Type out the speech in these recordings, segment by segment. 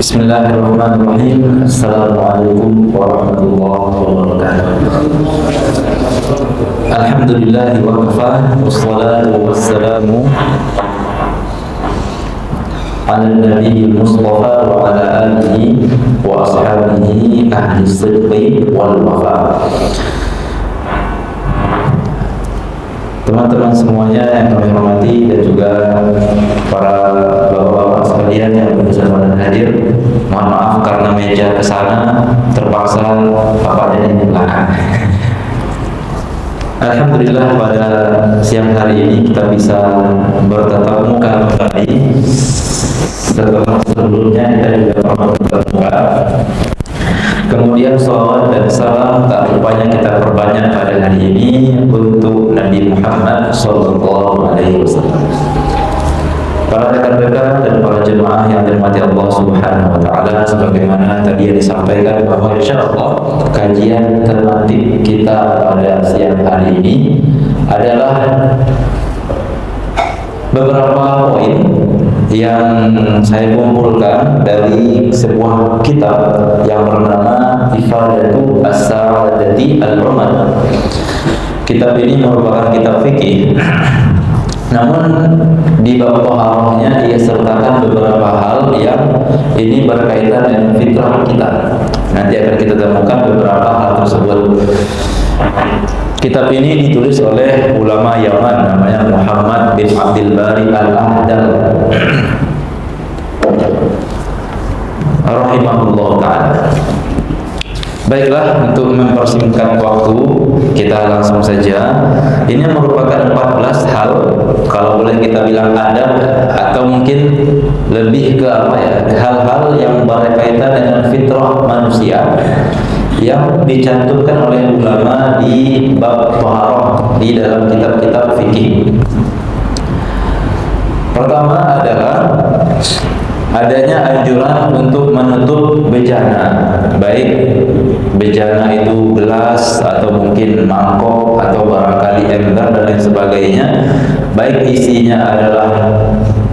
Bismillahirrahmanirrahim. Assalamualaikum warahmatullahi wabarakatuh. Alhamdulillahi wa kafa, wassalatu wassalamu ala nabiyil mustafa wa ala alihi wa ashabihi ahli sidqi wal wafa. Teman-teman semuanya yang kami hormati dan juga para bapak-bapak sekalian yang bersama dan hadir, mohon maaf karena meja ke sana terpaksa bapak dan di belakang. Alhamdulillah pada siang hari ini kita bisa bertatap muka kembali. Setelah sebelumnya kita juga pernah bertatap muka. Kemudian sholawat dan salam tak lupanya kita perbanyak pada hari ini untuk Nabi Muhammad Sallallahu Alaihi Wasallam. Para rekan-rekan dan para jemaah yang dirahmati Allah Subhanahu Wa Taala, sebagaimana tadi yang disampaikan bahwa insya Allah kajian tematik kita pada siang hari ini adalah beberapa poin yang saya kumpulkan dari sebuah kitab yang bernama Ifadatu As-Sa'adati Al-Umar. Kitab ini merupakan kitab fikih, namun di bab taharahnya ia sertakan beberapa hal yang ini berkaitan dengan fitrah kita. Nanti akan kita temukan beberapa hal tersebut. Kitab ini ditulis oleh ulama Yaman, namanya Muhammad bin Abdul Bari Al-Ahdal rahimahullah ta'ala. Baiklah, untuk mempersingkat waktu kita langsung saja. Ini merupakan 14 hal, kalau boleh kita bilang adab, atau mungkin lebih ke apa ya, hal-hal yang berkaitan dengan fitrah manusia yang dicantumkan oleh ulama di bab taharah di dalam kitab-kitab fikih. Pertama adalah adanya anjuran untuk menutup bejana, baik bejana itu gelas atau mungkin mangkok atau barangkali ember dan lain sebagainya, baik isinya adalah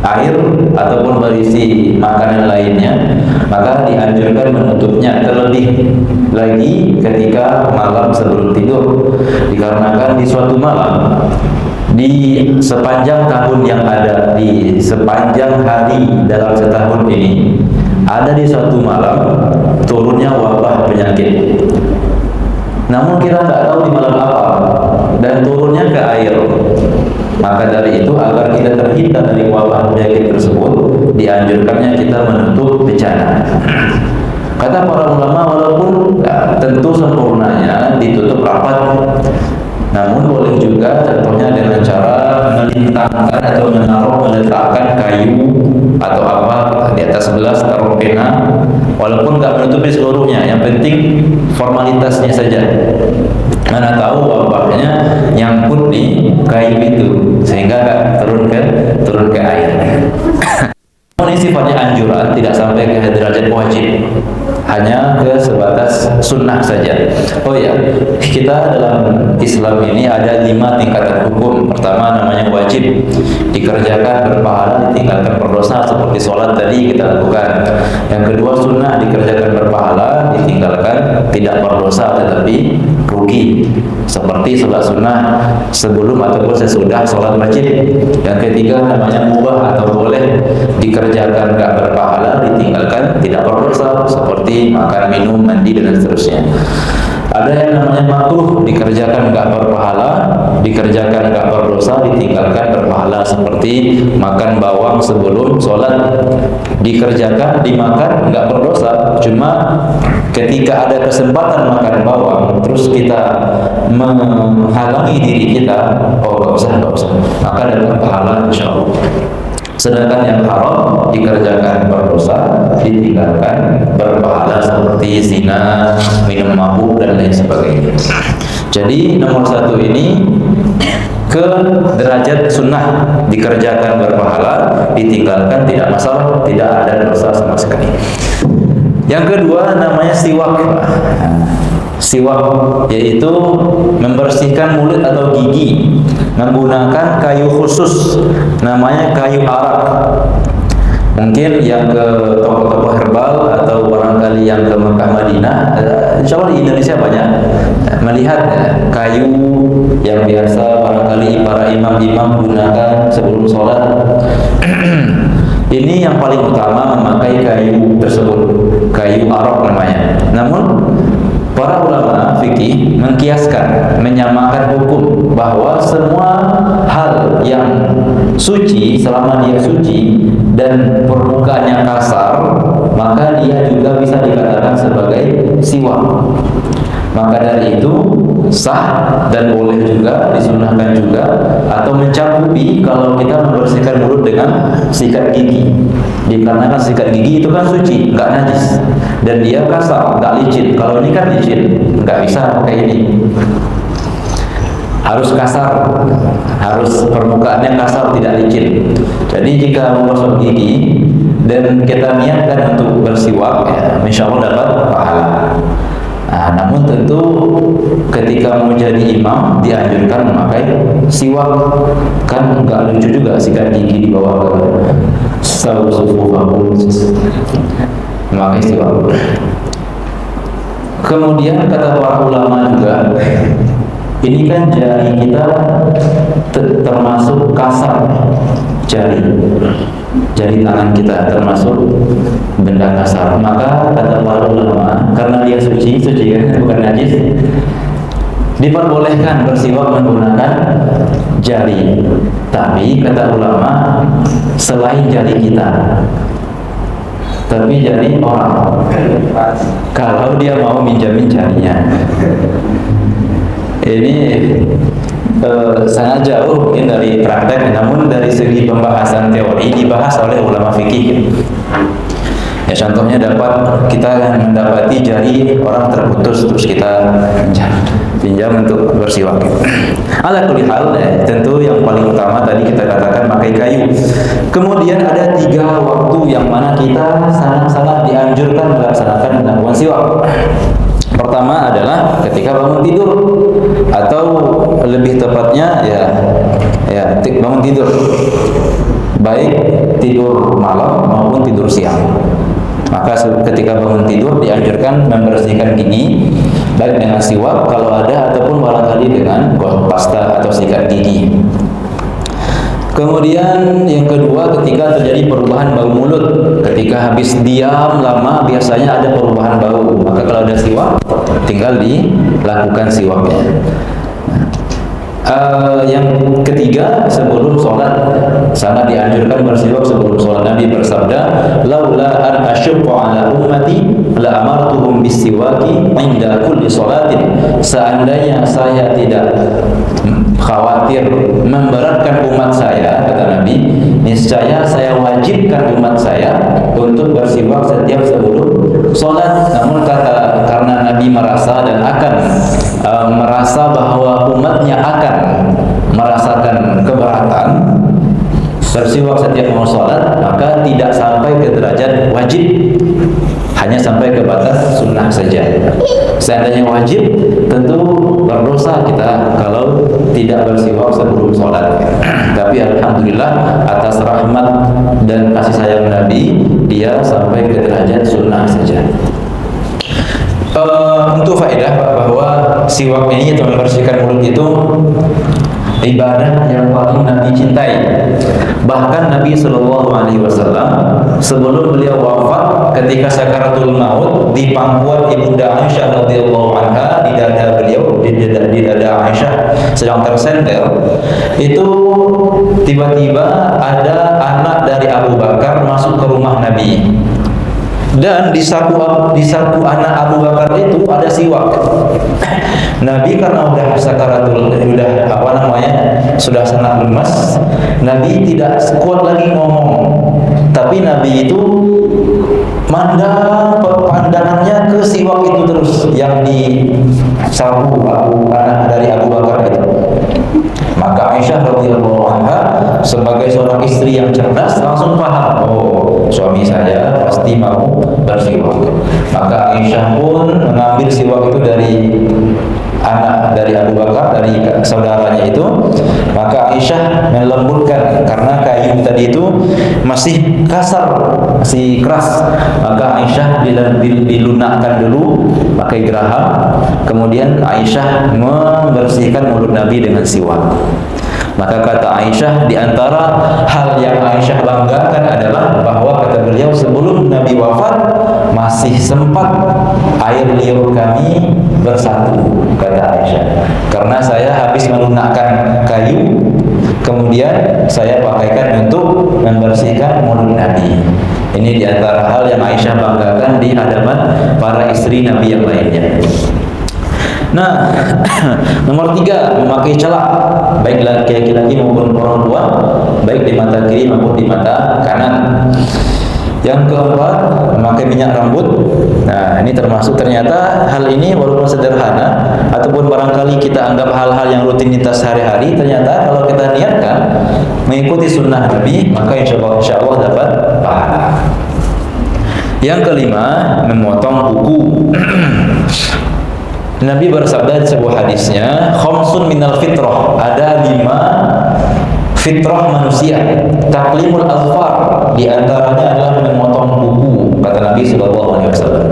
air ataupun berisi makanan lainnya, maka dianjurkan menutupnya, terlebih lagi ketika malam sebelum tidur, dikarenakan di suatu malam, di sepanjang tahun yang ada, di sepanjang hari dalam setahun ini, ada di suatu malam turunnya wabah penyakit. Namun kita tak tahu di malam apa dan turunnya ke air. Maka dari itu, agar kita terhindar dari wabah penyakit tersebut, dianjurkannya kita menutup bejana. Kata para ulama, walaupun tentu sempurnanya ditutup rapat, namun boleh juga contohnya dengan cara melintangkan atau meletakkan kayu atau apa di atas gelas, taruh pena, walaupun nggak menutupi seluruhnya, yang penting formalitasnya saja. Mana tahu wabahnya nyangkut di kayu itu sehingga nggak turun ke air. Ini sifatnya anjuran, tidak sampai ke derajat wajib, hanya ke sebatas sunnah saja. Oh ya, kita dalam Islam ini ada 5 tingkatan hukum. Pertama namanya wajib, dikerjakan berpahala, ditinggalkan berdosa, seperti sholat tadi kita lakukan. Yang kedua sunnah, dikerjakan berpahala, ditinggalkan tidak berdosa tetapi rugi, seperti sholat sunnah sebelum ataupun sesudah sholat wajib. Yang ketiga namanya mubah atau boleh, dikerjakan gak berpahala, ditinggalkan tidak berdosa, seperti makan, minum, mandi dan seterusnya. Ada yang namanya makruh, dikerjakan gak berpahala, dikerjakan gak berdosa, ditinggalkan berpahala, seperti makan bawang sebelum sholat, dikerjakan, dimakan gak berdosa, cuma ketika ada kesempatan makan bawang terus kita menghalangi diri kita, oh gak usah, maka dapat pahala insyaallah. Sedangkan yang haram dikerjakan berdosa, ditinggalkan berpahala, seperti zina, minum mabuk dan lain sebagainya. Jadi nomor 1 ini ke derajat sunnah, dikerjakan berpahala, ditinggalkan tidak masalah, tidak ada dosa sama sekali. Yang kedua namanya siwak. Siwak yaitu membersihkan mulut atau gigi menggunakan kayu khusus, namanya kayu arak. Mungkin yang ke toko-toko herbal atau barangkali yang ke Mekah Madinah, insya Allah di Indonesia banyak melihat kayu yang biasa barangkali para imam-imam gunakan sebelum sholat. Ini yang paling utama memakai kayu tersebut, kayu arok namanya. Namun para ulama fikih mengkiaskan, menyamakan hukum bahwa semua hal yang suci selama dia suci dan permukaannya kasar, maka dia juga bisa dikatakan sebagai siwak. Maka dari itu sah dan boleh juga, disunahkan juga, atau mencakupi kalau kita membersihkan mulut dengan sikat gigi. Dikarenakan sikat gigi itu kan suci, nggak najis, dan dia kasar, nggak licin. Kalau ini kan licin, nggak bisa pakai ini. Harus kasar, harus permukaannya kasar, tidak licin. Jadi jika menggosok gigi dan kita niatkan untuk bersiwak, ya, insya Allah dapat pahala. Nah, namun tentu ketika mau jadi imam dianjurkan memakai siwak. Kan enggak lucu juga sikat gigi di bawah ke sufufakum, memakai siwak. Kemudian kata para ulama juga, ini kan jari kita termasuk kasar, jari tangan kita termasuk benda kasar. Maka kata para ulama, karena dia suci kan, bukan najis, diperbolehkan bersiwak menggunakan jari. Tapi kata ulama, selain jari kita, tapi jari orang, kalau dia mau minjamin jarinya. Ini sangat jauh mungkin dari praktek, namun dari segi pembahasan teori dibahas oleh ulama fikih. Ya, contohnya kita mendapati jari orang terputus, terus kita pinjam untuk bersiwak. Ala kulli hal, tentu yang paling utama tadi kita katakan pakai kayu. Kemudian ada 3 waktu yang mana kita sangat-sangat dianjurkan melakukan siwak. Pertama adalah ketika bangun tidur, atau lebih tepatnya bangun tidur, baik tidur malam maupun tidur siang. Maka ketika bangun tidur dianjurkan membersihkan gigi, baik dengan siwak kalau ada, ataupun barangkali dengan pasta atau sikat gigi. Kemudian yang kedua, ketika terjadi perubahan bau mulut, ketika habis diam lama biasanya ada perubahan bau, maka kalau ada siwak tinggal dilakukan siwaknya. Yang ketiga, sebelum sholat sangat dianjurkan bersiwak sebelum sholat. Nabi bersabda, laula an asyqa ala ummati la amartuhum bisiwaki inda kulli sholatin. Seandainya saya tidak khawatir memberatkan umat saya, kata Nabi, niscaya saya wajibkan umat saya untuk bersiwak setiap sebelum sholat. Namun karena Nabi merasa dan akan merasa bahwa umatnya akan merasakan keberatan bersiwak setiap mau sholat, maka tidak sampai ke derajat wajib, hanya sampai ke batas sunnah saja. Seandainya wajib, tentu berdosa kita kalau tidak bersiwak sebelum sholat. Tapi alhamdulillah atas rahmat dan kasih sayang Nabi, dia sampai ke derajat sunnah saja. Untuk faedah bahwa siwak ini atau membersihkan mulut itu ibadah yang paling Nabi cintai. Bahkan Nabi SAW sebelum beliau wafat, ketika sakaratul maut di pangkuan ibunda Aisyah radhiyallahu anha, di dada beliau, di dada Aisyah sedang tersentel, itu tiba-tiba ada anak dari Abu Bakar masuk ke rumah Nabi. Dan di saku anak Abu Bakar itu ada siwak. Nabi karena sudah sudah sangat lemas, Nabi tidak kuat lagi ngomong. Tapi Nabi itu mandang pandangannya ke siwak itu terus yang di saku anak dari Abu Bakar itu. Maka Aisyah radhiyallahu anha sebagai seorang istri yang cerdas langsung paham, oh suami saya pasti mau bersiwak. Maka Aisyah pun mengambil siwak itu dari anak dari Abu Bakar, dari saudaranya itu, maka Aisyah melembutkan karena kayu tadi itu masih kasar, masih keras. Maka Aisyah dilunakkan dulu pakai geraham, kemudian Aisyah membersihkan mulut Nabi dengan siwak. Maka kata Aisyah, di antara hal yang Aisyah banggakan adalah bahwa kata beliau, sebelum Nabi wafat masih sempat air liur kami bersatu, kata Aisyah. Karena saya habis melunakkan kayu, kemudian saya pakaikan untuk membersihkan mulut Nabi. Ini di antara hal yang Aisyah banggakan di hadapan para istri Nabi yang lainnya. Nah, nomor 3, memakai celak, baik laki-laki maupun perempuan, baik di mata kiri maupun di mata kanan. Yang keempat, memakai minyak rambut. Nah, ini termasuk, ternyata hal ini walaupun sederhana ataupun barangkali kita anggap hal-hal yang rutinitas sehari-hari, ternyata kalau kita niatkan mengikuti sunnah Nabi, maka insya Allah dapat pahala. Yang kelima, memotong kuku. Nabi bersabda di sebuah hadisnya, khamsun minal fitrah, ada 5 fitrah manusia. Taqlimul azfar, di antaranya adalah memotong kuku, kata Nabi SAW.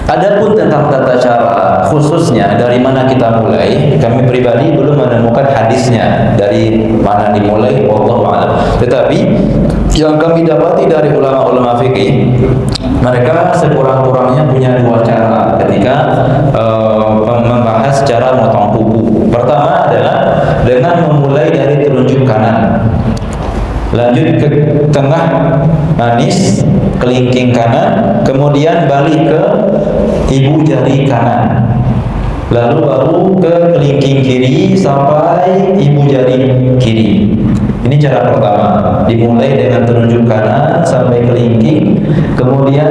Adapun tentang tata cara khususnya dari mana kita mulai, kami pribadi belum menemukan hadisnya dari mana dimulai, wallahu a'lam. Tetapi yang kami dapati dari ulama-ulama fikih, mereka sekurang-kurangnya punya 2 cara ketika membahas cara motong kuku. Pertama adalah dengan memulai dari telunjuk kanan, lanjut ke tengah manis, kelingking kanan, kemudian balik ke ibu jari kanan, lalu baru ke kelingking kiri sampai ibu jari kiri. Ini cara pertama, dimulai dengan telunjuk kanan sampai kelingking, kemudian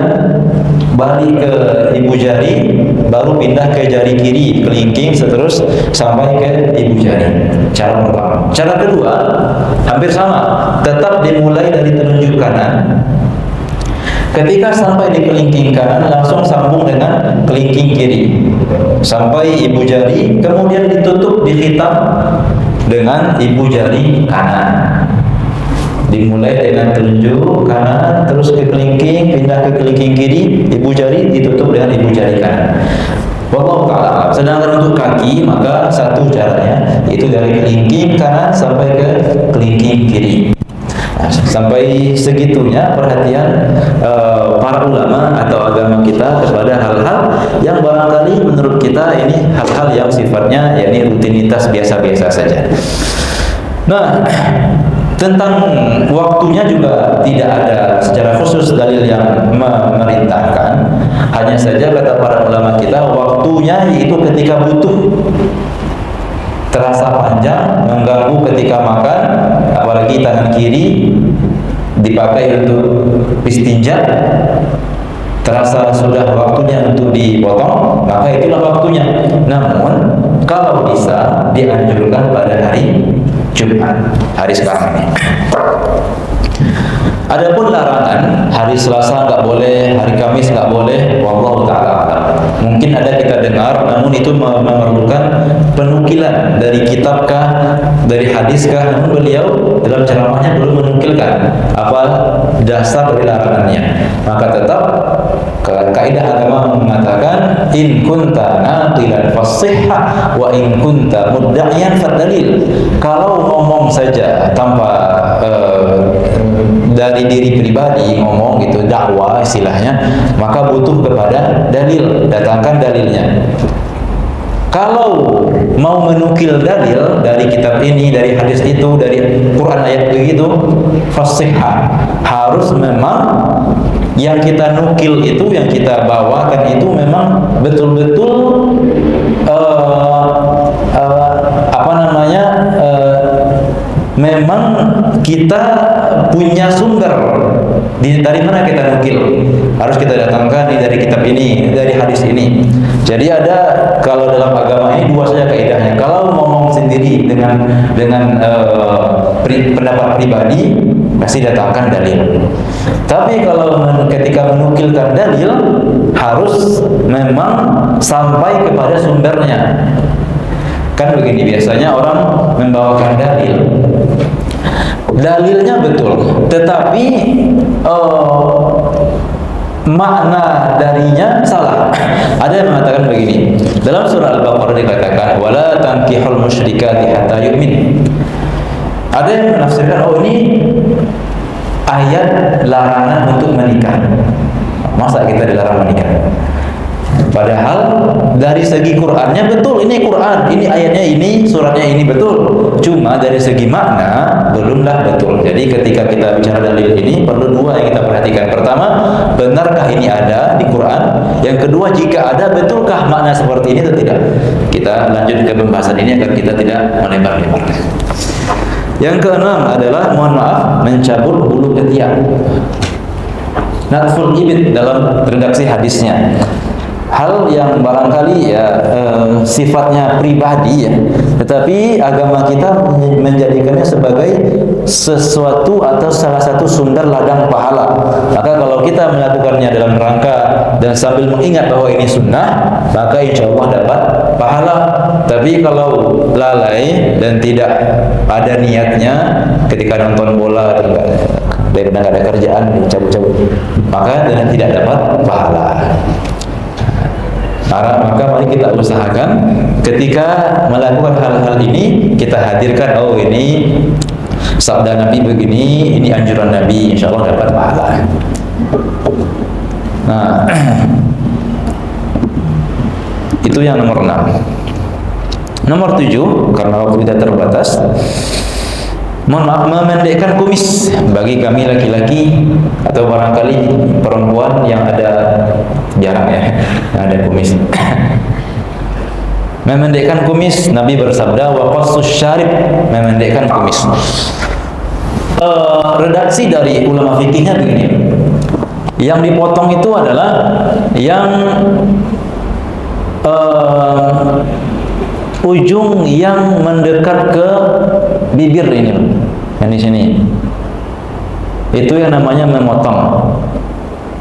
balik ke ibu jari, baru pindah ke jari kiri, kelingking, seterus sampai ke ibu jari. Cara pertama. Cara kedua hampir sama, tetap dimulai dari telunjuk kanan. Ketika sampai di kelingking kanan, langsung sambung dengan kelingking kiri sampai ibu jari, kemudian ditutup, dikhitam dengan ibu jari kanan. Dimulai dengan telunjuk kanan, terus ke kelingking, pindah ke kelingking kiri, ibu jari, ditutup dengan ibu jari kanan. Wallahu ta'ala. Sedangkan untuk kaki, maka satu caranya, yaitu dari kelingking kanan sampai ke kelingking kiri. Nah, sampai segitunya perhatian para ulama atau agama kita kepada hal-hal yang barangkali menurut kita ini hal-hal yang sifatnya yakni rutinitas biasa-biasa saja. Nah, tentang waktunya juga tidak ada secara khusus dalil yang memerintahkan. Hanya saja kata para ulama kita, waktunya yaitu ketika butuh, terasa panjang, mengganggu ketika makan, apalagi tangan kiri dipakai untuk istinja, terasa sudah waktunya untuk dipotong, maka itulah waktunya. Namun kalau bisa dianjurkan pada hari Jumat, hari sekarang ini. Adapun larangan, hari Selasa nggak boleh, hari Kamis nggak boleh, wallahu ta'ala. Mungkin ada kita dengar, namun itu memerlukan penukilan dari kitabkah, dari hadiskah, namun beliau dalam ceramahnya belum menukilkan apa dasar dari larangannya. Maka tetap kaidah agama mengatakan, in kunta naqilan fasihha wa in kunta mudda'iyan fadalil. Kalau ngomong saja tanpa dari diri pribadi, ngomong gitu, dakwah istilahnya, maka butuh kepada dalil, datangkan dalilnya. Kalau mau menukil dalil dari kitab ini, dari hadis itu, dari Quran ayat begitu, fasihha, harus memang yang kita nukil itu, yang kita bawakan itu memang betul-betul memang kita punya sumber. Dari mana kita nukil? Harus kita datangkan dari kitab ini, dari hadis ini. Jadi ada, kalau dalam agama ini 2 saja kaidahnya. Kalau ngomong sendiri dengan pendapat pribadi, pasti datangkan dalil. Tapi kalau ketika menukilkan dalil, harus memang sampai kepada sumbernya. Kan begini, biasanya orang membawakan dalil. Dalilnya betul, tetapi makna darinya salah. Ada yang mengatakan begini. Dalam surah Al-Baqarah dikatakan, "Wala tankihul musyrikati hatta yu'min." Ada yang menafsirkan, oh ini ayat larangan untuk menikah. Masa kita dilarang menikah? Padahal dari segi Qur'annya betul, ini Qur'an, ini ayatnya ini, suratnya ini betul. Cuma dari segi makna belumlah betul. Jadi ketika kita bicara dalil ini perlu dua yang kita perhatikan. Pertama, benarkah ini ada di Qur'an? Yang kedua, jika ada, betulkah makna seperti ini atau tidak? Kita lanjut ke pembahasan ini agar kita tidak melebar-lebar. Yang keenam adalah, mohon maaf, mencabut bulu ketiak. Natful ibit dalam redaksi hadisnya. Hal yang barangkali ya sifatnya pribadi ya, tetapi agama kita menjadikannya sebagai sesuatu atau salah satu sumber ladang pahala. Maka kalau kita melakukannya dalam rangka dan sambil mengingat bahwa ini sunnah, maka insya Allah dapat pahala. Tapi kalau lalai dan tidak ada niatnya, ketika nonton bola atau tidak ada kerjaan dicabut-cabut, maka tidak dapat pahala. Maka mari kita usahakan ketika melakukan hal-hal ini, kita hadirkan, oh ini sabda Nabi begini, ini anjuran Nabi, insya Allah dapat pahala. Nah, itu yang nomor 6. Nomor 7, karena waktu kita terbatas, mohon maaf, memendekkan kumis bagi kami laki-laki atau barangkali perempuan yang ada, jarang ya, yang ada kumis. Memendekkan kumis, Nabi bersabda, wa qassus syarib, memendekkan kumis. Redaksi dari ulama fikihnya begini, yang dipotong itu adalah yang ujung yang mendekat ke bibir ini, yang di sini. Itu yang namanya memotong.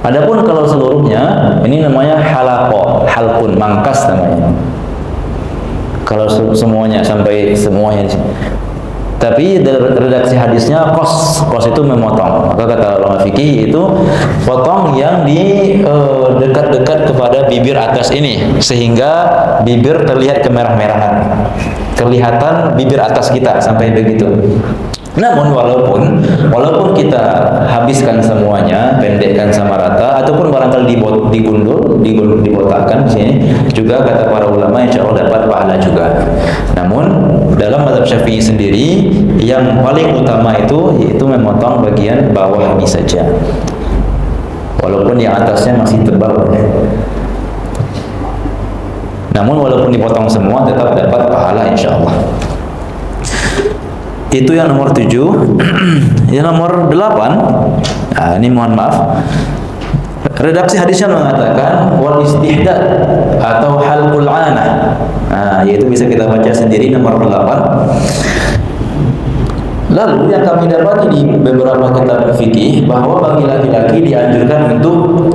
Adapun kalau seluruhnya, ini namanya halaqah, halqun, mangkas namanya. Kalau semuanya sampai semuanya di sini. Tapi redaksi hadisnya qas itu memotong. Maka kata ulama fikih itu potong yang di dekat-dekat kepada bibir atas ini, sehingga bibir terlihat kemerah-merahan. Kelihatan bibir atas kita sampai begitu. Namun walaupun kita habiskan semuanya, pendekkan sama rata, ataupun barangkali digundul, dibotakkan di sini, juga kata para ulama insya Allah dapat pahala juga. Namun dalam mazhab Syafi'i sendiri, yang paling utama itu yaitu memotong bagian bawah ini saja. Walaupun yang atasnya masih tebal. Namun walaupun dipotong semua tetap dapat pahala insya Allah. Itu yang nomor 7. Yang nomor 8, nah, ini mohon maaf, redaksi hadisnya mengatakan wal istihdad atau halqul anah. Nah, yaitu bisa kita baca sendiri nomor 8. Lalu yang kami dapati di beberapa kitab fikih bahwa bagi laki-laki dianjurkan untuk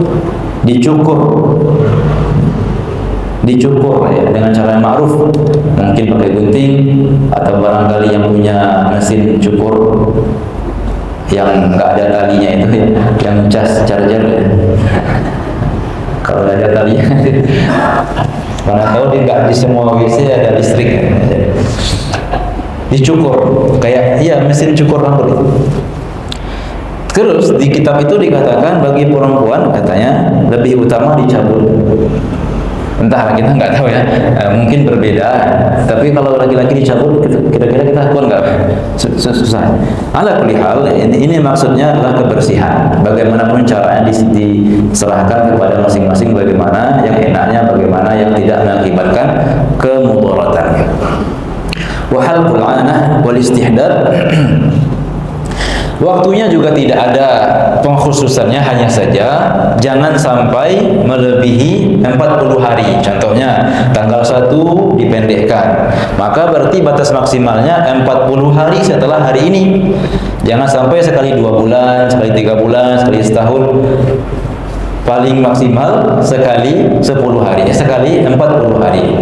dicukur ya, dengan cara yang ma'ruf, mungkin pakai gunting atau barangkali yang punya mesin cukur yang enggak ada talinya itu ya, yang cas charger ya. Kalau ada talinya mana tahu di semua WC ada listrik ya. Dicukur kayak iya mesin cukur rambut itu. Terus di kitab itu dikatakan bagi perempuan katanya lebih utama dicabut. Entah, kita nggak tahu ya, mungkin berbeda. Tapi kalau laki-laki dicabut, kira-kira kita kuat nggak? Susah. Ala kulli hal, ini maksudnya adalah kebersihan. Bagaimanapun caranya diserahkan kepada masing-masing, bagaimana yang enaknya, bagaimana yang tidak mengakibatkan kemudaratan. Wa halqul anah wal istihdad. Waktunya juga tidak ada pengkhususannya, hanya saja jangan sampai melebihi 40 hari. Contohnya tanggal 1 dipendekkan, maka berarti batas maksimalnya 40 hari setelah hari ini. Jangan sampai sekali 2 bulan, sekali 3 bulan, sekali setahun. Paling maksimal sekali 10 hari, sekali 40 hari.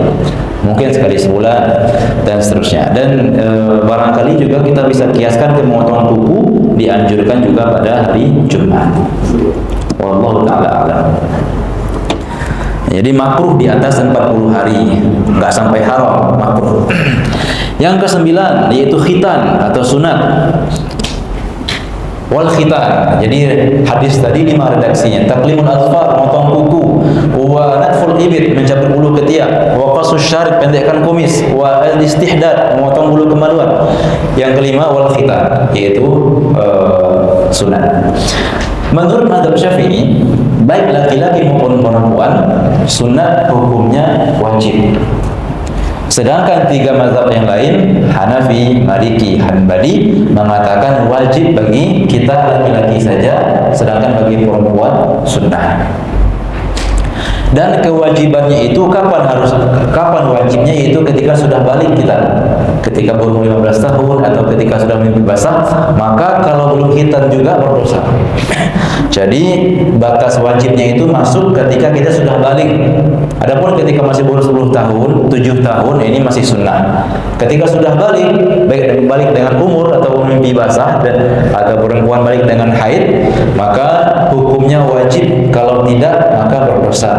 mungkin sekali sebulan dan seterusnya. Dan barangkali juga kita bisa kiaskan pemotongan kuku dianjurkan juga pada hari Jumat. Wallahu ta'ala a'lam. Jadi makruh di atas 40 hari, nggak sampai haram, makruh. Yang ke-9 yaitu khitan atau sunat. Wal khitan. Jadi hadis tadi 5 redaksinya. Taqlimul azfar, motong kuku, wa natful ibit, mencabut bulu ketiak, wa qasus syarib, pendekkan kumis, wa al-istihdad, memotong bulu kemaluan. Yang kelima wal khitan, yaitu sunat. Menurut mazhab Syafi'i, baik laki-laki maupun perempuan, sunat hukumnya wajib. Sedangkan 3 mazhab yang lain, Hanafi, Maliki, Hanbali, mengatakan wajib bagi kita laki-laki saja, sedangkan bagi perempuan sunnah. Dan kewajibannya itu kapan wajibnya, itu ketika sudah balik kita, ketika berumur 15 tahun atau ketika sudah mimpi basah, maka kalau belum khitan juga berdosa. Jadi batas wajibnya itu masuk ketika kita sudah balik. Adapun ketika masih baru 10 tahun, 7 tahun, ini masih sunnah. Ketika sudah balik, baik balik dengan umur atau mimpi basah, atau perempuan balik dengan haid, maka hukumnya wajib, kalau tidak maka berdosa.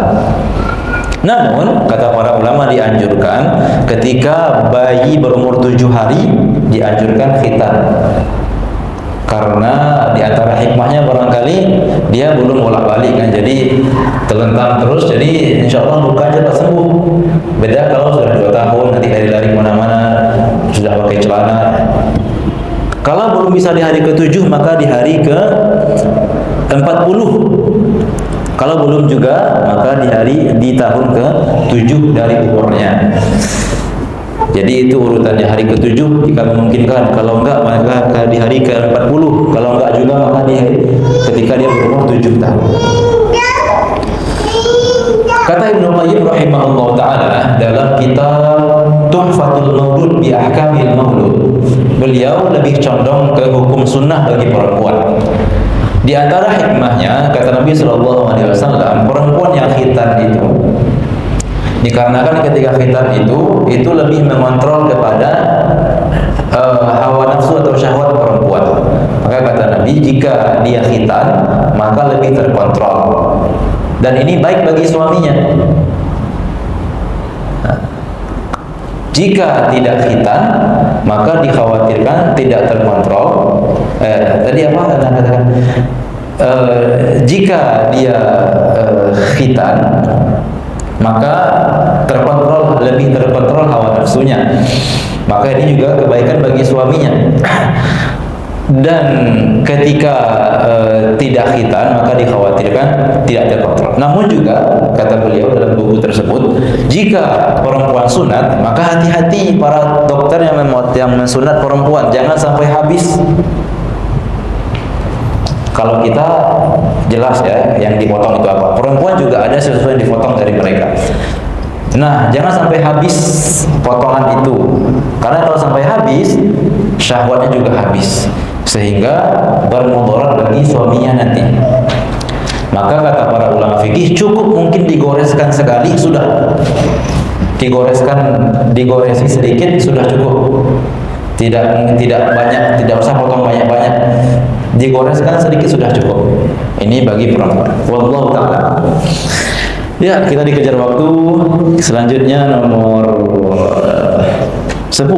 Namun kata para ulama dianjurkan ketika bayi berumur 7 hari dianjurkan khitan. Karena di antara hikmahnya barangkali dia belum bolak-balik kan, jadi telentang terus, jadi insya Allah lukanya tak sembuh. Beda kalau sudah 2 tahun, nanti lari-lari kemana-mana, sudah pakai celana. Kalau belum bisa di hari ke-7, maka di hari ke-40. Kalau belum juga, maka di tahun ke-7 dari umurnya. Jadi itu urutannya, hari ke-7 jika memungkinkan, kalau enggak maka di hari ke-40, kalau enggak juga maka ketika dia berumur 7 tahun. Kata Ibnu Qayyim rahimahullah ta'ala dalam kitab Tuhfatul Maulud bi Ahkamil Maulud, beliau lebih condong ke hukum sunnah bagi perempuan. Di antara hikmahnya, kata Nabi SAW, perempuan yang khitan itu dikarenakan ketika khitan itu lebih mengontrol kepada hawa nafsu atau syahwat perempuan. Maka kata Nabi, jika dia khitan maka lebih terkontrol, dan ini baik bagi suaminya. Jika tidak khitan maka dikhawatirkan tidak terkontrol. Tadi apa Anda katakan? Jika dia khitan maka lebih terkontrol hawa nafsunya. Maka ini juga kebaikan bagi suaminya. Dan ketika tidak khitan maka dikhawatirkan tidak terkontrol. Namun juga kata beliau dalam buku tersebut, jika perempuan sunat maka hati-hati para dokter yang mensunat perempuan, jangan sampai habis. Kalau kita jelas ya yang dipotong itu apa. Perempuan juga ada sesuatu yang dipotong dari mereka. Nah, jangan sampai habis potongan itu. Karena kalau sampai habis, syahwatnya juga habis, sehingga bermudarat bagi suaminya nanti. Maka kata para ulama fikih, cukup mungkin digoreskan sekali sudah. Digoresi sedikit sudah cukup. Tidak banyak, tidak usah potong banyak-banyak. Digoreskan sedikit sudah cukup. Ini bagi perempuan. Wallahu ta'ala. Ya, kita dikejar waktu. Selanjutnya nomor 10,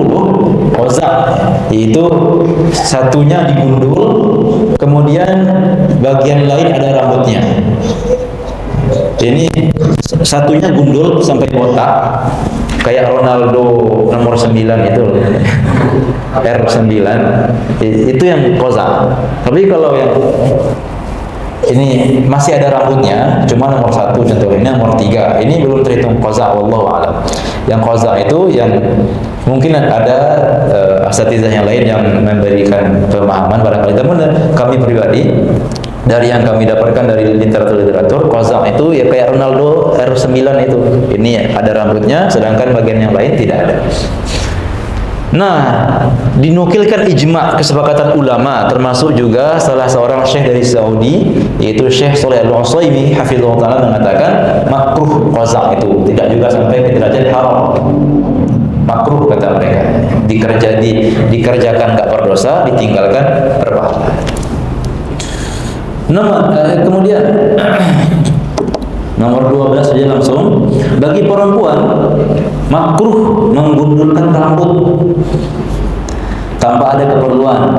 qazak, yaitu satunya digundul, kemudian bagian lain ada rambutnya. Ini satunya gundul sampai botak, kayak Ronaldo nomor 9 itu, R9, itu yang qazak. Tapi kalau yang ini masih ada rambutnya, cuma nomor 1 contoh, ini nomor 3, ini belum terhitung qazak, wallahu a'lam. Yang qazak itu yang mungkin ada asatizah yang lain yang memberikan pemahaman barangkali, teman kami pribadi dari yang kami dapatkan dari literatur qazak itu ya kayak Ronaldo R9 itu, ini ada rambutnya sedangkan bagian yang lain tidak ada. Nah, dinukilkan ijma' kesepakatan ulama, termasuk juga salah seorang syekh dari Saudi, yaitu Syekh Shalih Al-Utsaimin hafizahullah taala, mengatakan makruh qaza itu, tidak juga sampai ke derajat haram. Makruh kata mereka. Dikerjakan enggak berdosa, ditinggalkan berpahala. Kemudian nomor 12 saja langsung. Bagi perempuan makruh menggundulkan rambut tanpa ada keperluan.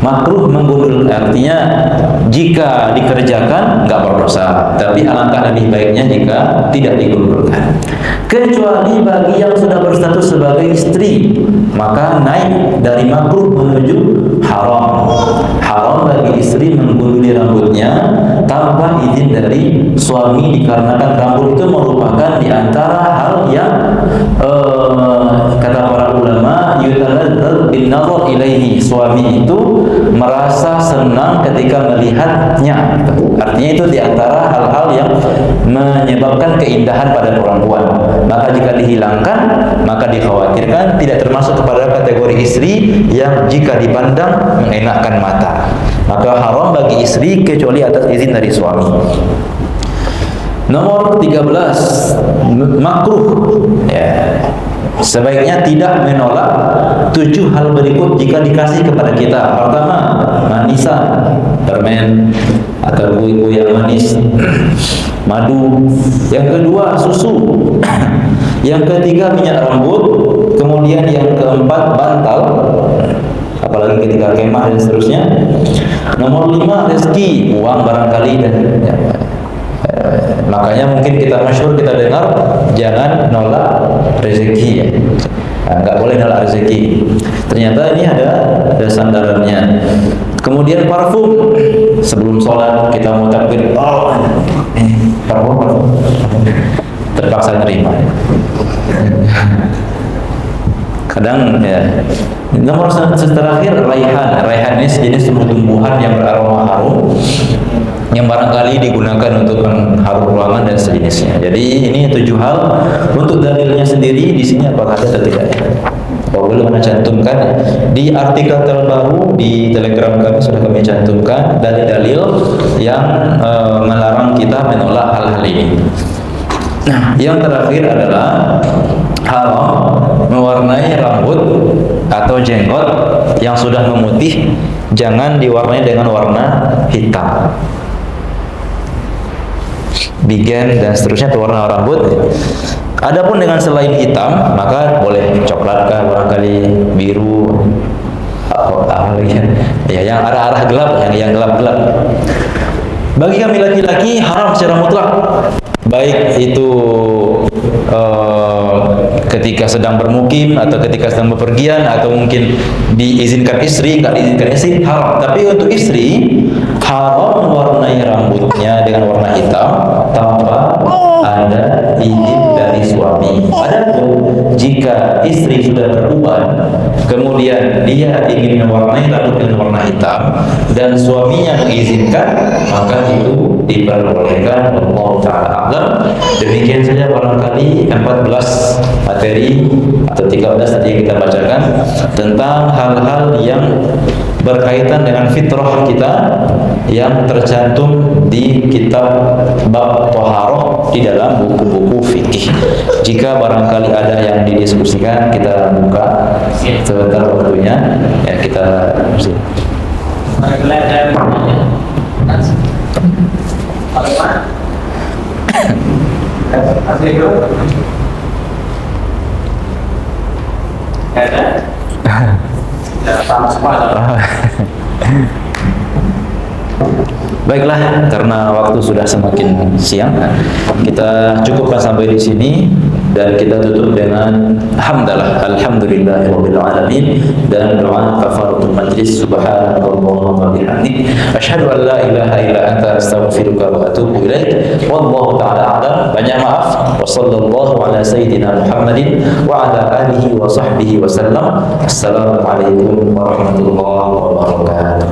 Makruh menggundul artinya jika dikerjakan enggak berdosa, tapi alangkah lebih baiknya jika tidak digundulkan. Kecuali bagi yang sudah berstatus sebagai istri, maka naik dari makruh menuju haram. Haram bagi istri menggunduli rambutnya tanpa izin dari suami, dikarenakan rambut itu merupakan di antara hal yang kata para ulama yutaladzaz bin nazar ilaihi, suami itu merasa senang ketika melihatnya. Artinya itu di antara hal-hal yang menyebabkan keindahan pada perempuan. Maka jika dihilangkan, maka dikhawatirkan tidak termasuk kepada kategori istri yang jika dipandang mengenakkan mata. Maka haram bagi istri kecuali atas izin dari suami. Nomor 13, makruh, ya, sebaiknya tidak menolak 7 hal berikut jika dikasih kepada kita. Pertama, manisan, permen atau kue-kue yang manis, madu. Yang kedua, susu. Yang ketiga, minyak rambut. Kemudian yang keempat, bantal, apalagi ketika kemah dan seterusnya. Nomor 5, rezeki, uang barangkali, dan ya, makanya mungkin kita masyhur, kita dengar jangan nolak rezeki, ya. Nggak boleh nolak rezeki. Ternyata ini ada sandarannya. Kemudian parfum, sebelum sholat kita mau takbir, parfum terpaksa nerima. Kadang ya. Nomor terakhir, raihan ini sejenis tumbuh-tumbuhan yang beraroma harum, yang barangkali digunakan untuk mengharum ruangan dan sejenisnya. Jadi ini 7 hal. Untuk dalilnya sendiri di sini apakah ada atau tidak? Belum cantumkan di artikel terbaru di Telegram kami, sudah kami cantumkan dalil-dalil yang melarang kita menolak hal-hal ini. Nah, yang terakhir adalah haram mewarnai rambut atau jenggot yang sudah memutih, jangan diwarnai dengan warna hitam, bigen dan seterusnya itu warna rambut. Adapun dengan selain hitam, maka boleh coklat kah, barangkali biru, apa lagi ya, yang arah-arah gelap, yang gelap-gelap. Bagi kami laki-laki haram secara mutlak, baik itu ketika sedang bermukim atau ketika sedang bepergian, atau mungkin diizinkan istri, nggak diizinkan istri, haram. Tapi untuk istri haram mewarnai rambutnya dengan warna hitam tanpa ada izin dari suami. Adapun jika istri sudah beruban, kemudian dia ingin mewarnai rambut dengan warna hitam dan suaminya mengizinkan, maka itu diperbolehkan. Allah Ta'ala a'lam. Demikian saja barangkali 14 materi atau 13 tadi yang kita bacakan tentang hal-hal yang berkaitan dengan fitrah kita yang tercantum di kitab bab Thaharah di dalam buku-buku fikih. Jika barangkali ada yang didiskusikan, kita buka sebentar waktunya, ya kita Baiklah, karena waktu sudah semakin siang, kita cukupkan sampai di sini dan kita tutup dengan hamdalah, alhamdulillahirabbil alamin, dan doa kafaratul majlis, subhanallah wa bihamdihi, asyhadu an la ilaha illa anta, astaghfiruka wa atubu ilaik. Wallahu ta'ala a'lam. Banyak maaf. Wa sallallahu ala sayyidina Muhammadin wa ala alihi wa sahbihi wa sallam. Assalamualaikum warahmatullahi wabarakatuh.